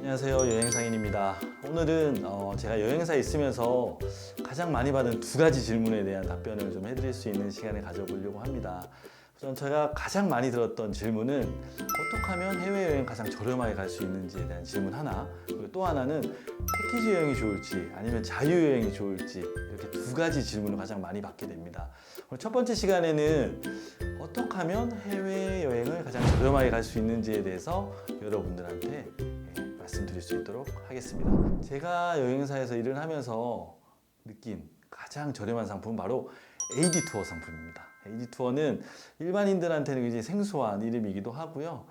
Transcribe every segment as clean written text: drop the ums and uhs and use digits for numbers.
안녕하세요, 여행상인입니다. 오늘은 제가 여행사에 있으면서 가장 많이 받은 두 가지 질문에 대한 답변을 좀 해드릴 수 있는 시간을 가져보려고 합니다. 우선 제가 가장 많이 들었던 질문은 어떻게 하면 해외여행 가장 저렴하게 갈 수 있는지에 대한 질문 하나, 그리고 또 하나는 패키지 여행이 좋을지 아니면 자유여행이 좋을지, 이렇게 두 가지 질문을 가장 많이 받게 됩니다. 오늘 첫 번째 시간에는 어떻게 하면 해외여행을 가장 저렴하게 갈 수 있는지에 대해서 여러분들한테 말씀드릴 수 있도록 하겠습니다. 제가 여행사에서 일을 하면서 느낀 가장 저렴한 상품은 바로 AD 투어 상품입니다. AD 투어는 일반인들한테는 굉장히 생소한 이름이기도 하고요.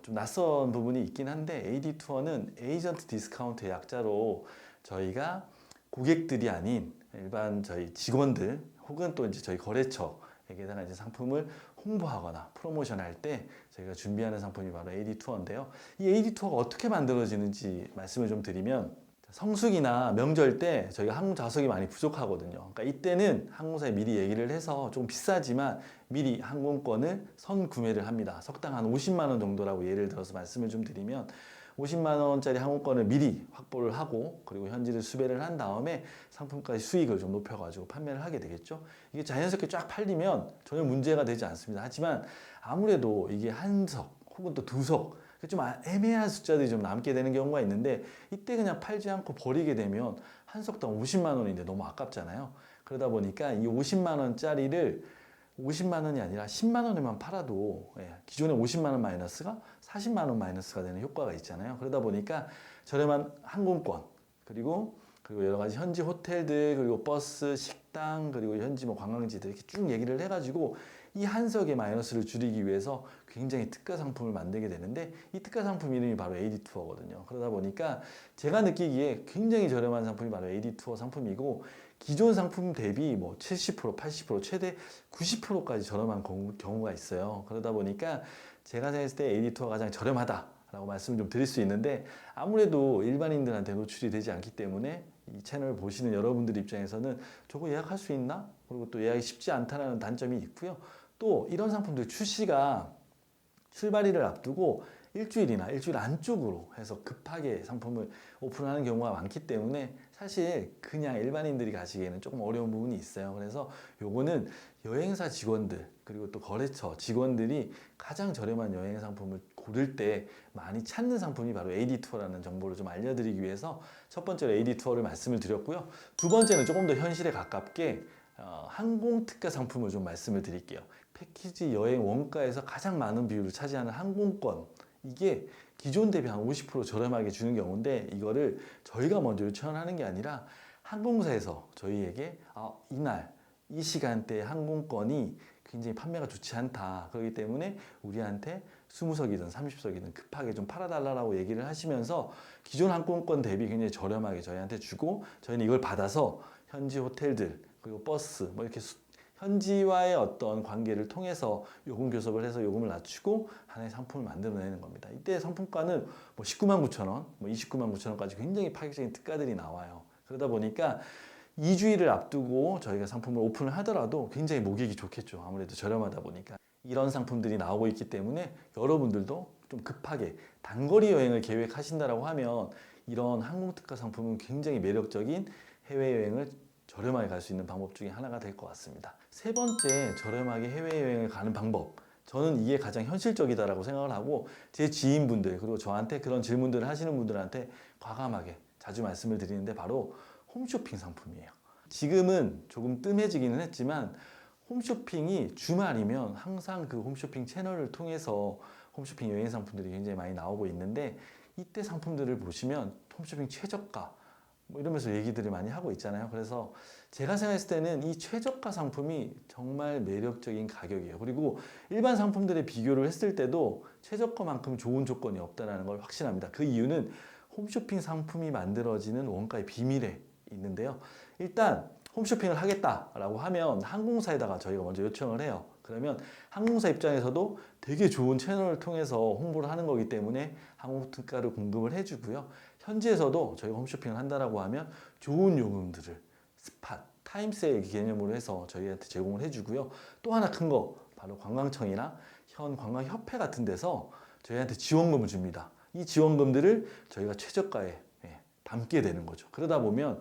좀 낯선 부분이 있긴 한데, AD 투어는 에이전트 디스카운트의 약자로 저희가 고객들이 아닌 일반 저희 직원들 혹은 또 이제 저희 거래처에게다가 이제 상품을 홍보하거나 프로모션할 때 저희가 준비하는 상품이 바로 AD 투어인데요. 이 AD 투어가 어떻게 만들어지는지 말씀을 좀 드리면, 성수기나 명절 때 저희가 항공 좌석이 많이 부족하거든요. 그러니까 이때는 항공사에 미리 얘기를 해서 좀 비싸지만 미리 항공권을 선 구매를 합니다. 석당 한 50만 원 정도라고 예를 들어서 말씀을 좀 드리면, 50만 원짜리 항공권을 미리 확보를 하고, 그리고 현지를 수배를 한 다음에 상품까지 수익을 좀 높여가지고 판매를 하게 되겠죠. 이게 자연스럽게 쫙 팔리면 전혀 문제가 되지 않습니다. 하지만 아무래도 이게 한 석 혹은 또 두 석, 좀 애매한 숫자들이 좀 남게 되는 경우가 있는데, 이때 그냥 팔지 않고 버리게 되면 한 석당 50만 원인데 너무 아깝잖아요. 그러다 보니까 이 50만 원짜리를 50만 원이 아니라 10만 원에만 팔아도 기존에 50만 원 마이너스가 40만 원 마이너스가 되는 효과가 있잖아요. 그러다 보니까 저렴한 항공권, 그리고 여러 가지 현지 호텔들, 그리고 버스, 식당, 그리고 현지 뭐 관광지들 이렇게 쭉 얘기를 해가지고 이 한석의 마이너스를 줄이기 위해서 굉장히 특가 상품을 만들게 되는데, 이 특가 상품 이름이 바로 AD 투어거든요. 그러다 보니까 제가 느끼기에 굉장히 저렴한 상품이 바로 AD 투어 상품이고, 기존 상품 대비 뭐 70%, 80%, 최대 90%까지 저렴한 경우가 있어요. 그러다 보니까 제가 생각했을 때 AD 투어가 가장 저렴하다라고 말씀을 좀 드릴 수 있는데, 아무래도 일반인들한테 노출이 되지 않기 때문에 이 채널을 보시는 여러분들 입장에서는 저거 예약할 수 있나? 그리고 또 예약이 쉽지 않다는 단점이 있고요. 또 이런 상품들 출시가 출발일을 앞두고 일주일이나 일주일 안쪽으로 해서 급하게 상품을 오픈하는 경우가 많기 때문에 사실 그냥 일반인들이 가시기에는 조금 어려운 부분이 있어요. 그래서 요거는 여행사 직원들, 그리고 또 거래처 직원들이 가장 저렴한 여행 상품을 고를 때 많이 찾는 상품이 바로 AD 투어라는 정보를 좀 알려드리기 위해서 첫 번째로 AD 투어를 말씀을 드렸고요. 두 번째는 조금 더 현실에 가깝게 항공 특가 상품을 좀 말씀을 드릴게요. 패키지 여행 원가에서 가장 많은 비율을 차지하는 항공권, 이게 기존 대비 한 50% 저렴하게 주는 경우인데, 이거를 저희가 먼저 요청을 하는 게 아니라 항공사에서 저희에게 이날 이 시간대에 항공권이 굉장히 판매가 좋지 않다, 그렇기 때문에 우리한테 20석이든 30석이든 급하게 좀 팔아달라고 얘기를 하시면서 기존 항공권 대비 굉장히 저렴하게 저희한테 주고, 저희는 이걸 받아서 현지 호텔들, 그리고 버스, 뭐 이렇게 현지와의 어떤 관계를 통해서 요금 교섭을 해서 요금을 낮추고 하나의 상품을 만들어내는 겁니다. 이때 상품가는 뭐 19만 9천 원, 뭐 29만 9천 원까지 굉장히 파격적인 특가들이 나와요. 그러다 보니까 2주일을 앞두고 저희가 상품을 오픈을 하더라도 굉장히 목익이 좋겠죠. 아무래도 저렴하다 보니까. 이런 상품들이 나오고 있기 때문에 여러분들도 좀 급하게 단거리 여행을 계획하신다라고 하면 이런 항공특가 상품은 굉장히 매력적인 해외여행을 저렴하게 갈 수 있는 방법 중에 하나가 될 것 같습니다. 세 번째, 저렴하게 해외여행을 가는 방법, 저는 이게 가장 현실적이다라고 생각을 하고, 제 지인분들 그리고 저한테 그런 질문들을 하시는 분들한테 과감하게 자주 말씀을 드리는데, 바로 홈쇼핑 상품이에요. 지금은 조금 뜸해지기는 했지만 홈쇼핑이 주말이면 항상 그 홈쇼핑 채널을 통해서 홈쇼핑 여행 상품들이 굉장히 많이 나오고 있는데, 이때 상품들을 보시면 홈쇼핑 최저가 뭐 이러면서 얘기들을 많이 하고 있잖아요. 그래서 제가 생각했을 때는 이 최저가 상품이 정말 매력적인 가격이에요. 그리고 일반 상품들에 비교를 했을 때도 최저가만큼 좋은 조건이 없다는 걸 확신합니다. 그 이유는 홈쇼핑 상품이 만들어지는 원가의 비밀에 있는데요. 일단 홈쇼핑을 하겠다라고 하면 항공사에다가 저희가 먼저 요청을 해요. 그러면 항공사 입장에서도 되게 좋은 채널을 통해서 홍보를 하는 거기 때문에 항공특가를 공급을 해주고요. 현지에서도 저희가 홈쇼핑을 한다라고 하면 좋은 요금들을 스팟, 타임세일 개념으로 해서 저희한테 제공을 해주고요. 또 하나 큰 거, 바로 관광청이나 현 관광협회 같은 데서 저희한테 지원금을 줍니다. 이 지원금들을 저희가 최저가에 담게 되는 거죠. 그러다 보면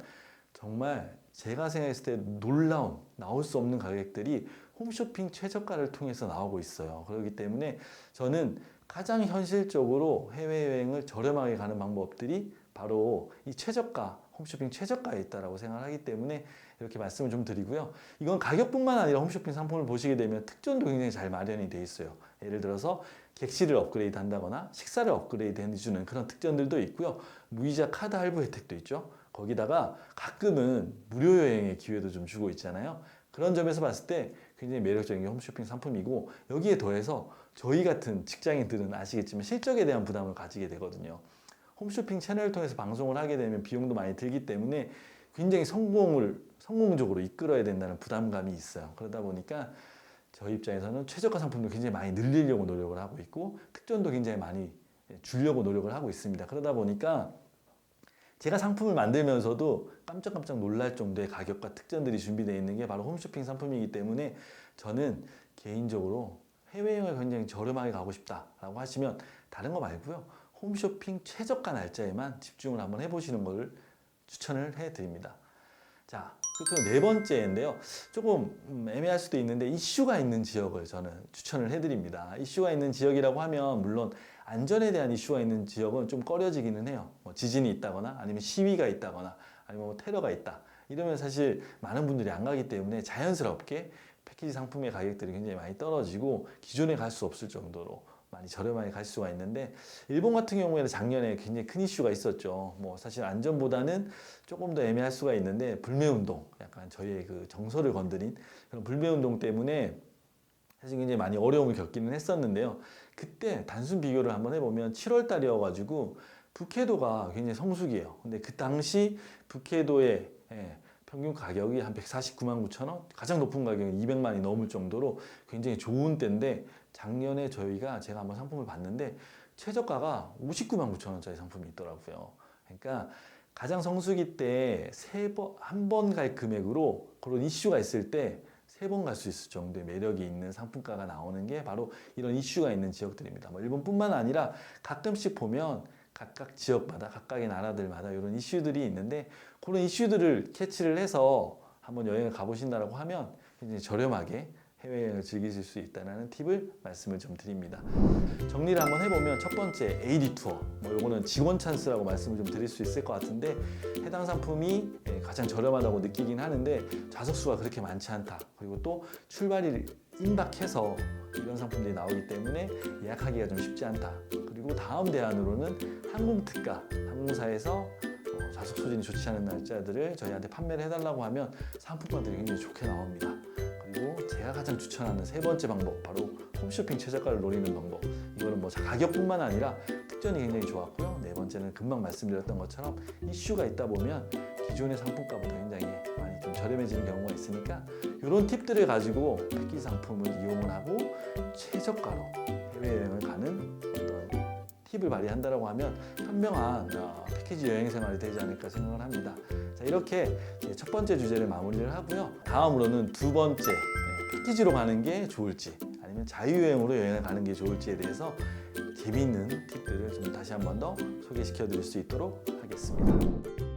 정말 제가 생각했을 때 놀라운, 나올 수 없는 가격들이 홈쇼핑 최저가를 통해서 나오고 있어요. 그렇기 때문에 저는 가장 현실적으로 해외여행을 저렴하게 가는 방법들이 바로 이 최저가, 홈쇼핑 최저가에 있다고 생각하기 때문에 이렇게 말씀을 좀 드리고요. 이건 가격뿐만 아니라 홈쇼핑 상품을 보시게 되면 특전도 굉장히 잘 마련이 되어 있어요. 예를 들어서 객실을 업그레이드 한다거나 식사를 업그레이드 해주는 그런 특전들도 있고요. 무이자 카드 할부 혜택도 있죠. 거기다가 가끔은 무료 여행의 기회도 좀 주고 있잖아요. 그런 점에서 봤을 때 굉장히 매력적인 게 홈쇼핑 상품이고, 여기에 더해서 저희 같은 직장인들은 아시겠지만 실적에 대한 부담을 가지게 되거든요. 홈쇼핑 채널을 통해서 방송을 하게 되면 비용도 많이 들기 때문에 굉장히 성공적으로 이끌어야 된다는 부담감이 있어요. 그러다 보니까 저희 입장에서는 최저가 상품도 굉장히 많이 늘리려고 노력을 하고 있고, 특전도 굉장히 많이 주려고 노력을 하고 있습니다. 그러다 보니까 제가 상품을 만들면서도 깜짝깜짝 놀랄 정도의 가격과 특전들이 준비되어 있는 게 바로 홈쇼핑 상품이기 때문에, 저는 개인적으로 해외여행을 굉장히 저렴하게 가고 싶다라고 하시면 다른 거 말고요, 홈쇼핑 최저가 날짜에만 집중을 한번 해보시는 걸 추천을 해드립니다. 자, 끝으로 네 번째인데요. 조금 애매할 수도 있는데 이슈가 있는 지역을 저는 추천을 해드립니다. 이슈가 있는 지역이라고 하면 물론 안전에 대한 이슈가 있는 지역은 좀 꺼려지기는 해요. 뭐 지진이 있다거나 아니면 시위가 있다거나 아니면 뭐 테러가 있다. 이러면 사실 많은 분들이 안 가기 때문에 자연스럽게 패키지 상품의 가격들이 굉장히 많이 떨어지고 기존에 갈 수 없을 정도로 많이 저렴하게 갈 수가 있는데, 일본 같은 경우에는 작년에 굉장히 큰 이슈가 있었죠. 뭐 사실 안전보다는 조금 더 애매할 수가 있는데, 불매운동, 약간 저희의 그 정서를 건드린 그런 불매운동 때문에 사실 굉장히 많이 어려움을 겪기는 했었는데요. 그때 단순 비교를 한번 해보면 7월 달이어가지고 북해도가 굉장히 성수기예요. 근데 그 당시 북해도의 평균 가격이 한 149만 9천 원, 가장 높은 가격은 200만이 넘을 정도로 굉장히 좋은 때인데, 작년에 제가 한번 상품을 봤는데 최저가가 59만 9천 원짜리 상품이 있더라고요. 그러니까 가장 성수기 때 한 번 갈 금액으로 그런 이슈가 있을 때 3번 갈 수 있을 정도의 매력이 있는 상품가가 나오는 게 바로 이런 이슈가 있는 지역들입니다. 뭐 일본뿐만 아니라 가끔씩 보면 각각 지역마다, 각각의 나라들마다 이런 이슈들이 있는데, 그런 이슈들을 캐치를 해서 한번 여행을 가보신다고 하면 굉장히 저렴하게 해외여행을 즐기실 수 있다는 팁을 말씀을 좀 드립니다. 정리를 한번 해보면, 첫 번째 AD 투어, 뭐 요거는 직원 찬스라고 말씀을 좀 드릴 수 있을 것 같은데, 해당 상품이 가장 저렴하다고 느끼긴 하는데 좌석수가 그렇게 많지 않다. 그리고 또 출발이 임박해서 이런 상품들이 나오기 때문에 예약하기가 좀 쉽지 않다. 그리고 다음 대안으로는 항공특가, 항공사에서 좌석 소진이 좋지 않은 날짜들을 저희한테 판매를 해달라고 하면 상품권들이 굉장히 좋게 나옵니다. 그리고 제가 가장 추천하는 세 번째 방법, 바로 홈쇼핑 최저가를 노리는 방법. 이거는 뭐 가격뿐만 아니라 특전이 굉장히 좋았고요. 네 번째는 금방 말씀드렸던 것처럼 이슈가 있다 보면 기존의 상품가보다 굉장히 많이 좀 저렴해지는 경우가 있으니까, 이런 팁들을 가지고 패키지 상품을 이용을 하고 최저가로 해외여행을 가는 어떤 팁을 발휘한다고 하면 현명한 패키지 여행 생활이 되지 않을까 생각을 합니다. 자, 이렇게 첫 번째 주제를 마무리를 하고요. 다음으로는 두 번째, 패키지로 가는 게 좋을지 아니면 자유여행으로 여행을 가는 게 좋을지에 대해서 재미있는 팁들을 좀 다시 한 번 더 소개시켜 드릴 수 있도록 하겠습니다.